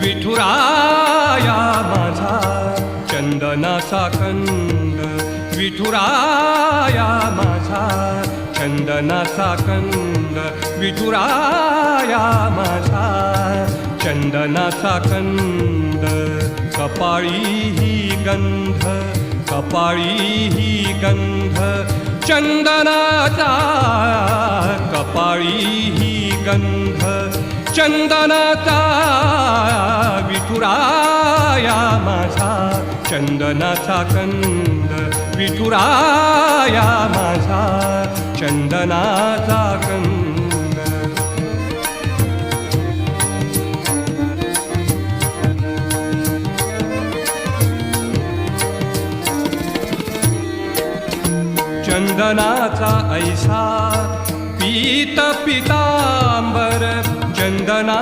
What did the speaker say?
विठुराया माझा चंदनाचा कंद, विठुराया माझा चंदनाचा कंद, विठुराया माझा चंदनाचा कंद. कपाळी ही गंध, कपाळी ही गंध चंदनाचा, कपाळी ही गंध चंदनाचा. विठुराया माझा चंदनाचा कंद, विठुराया माझा चंदनाचा कंद. चंदनाचा ऐसा पीत पितांबर, चंदना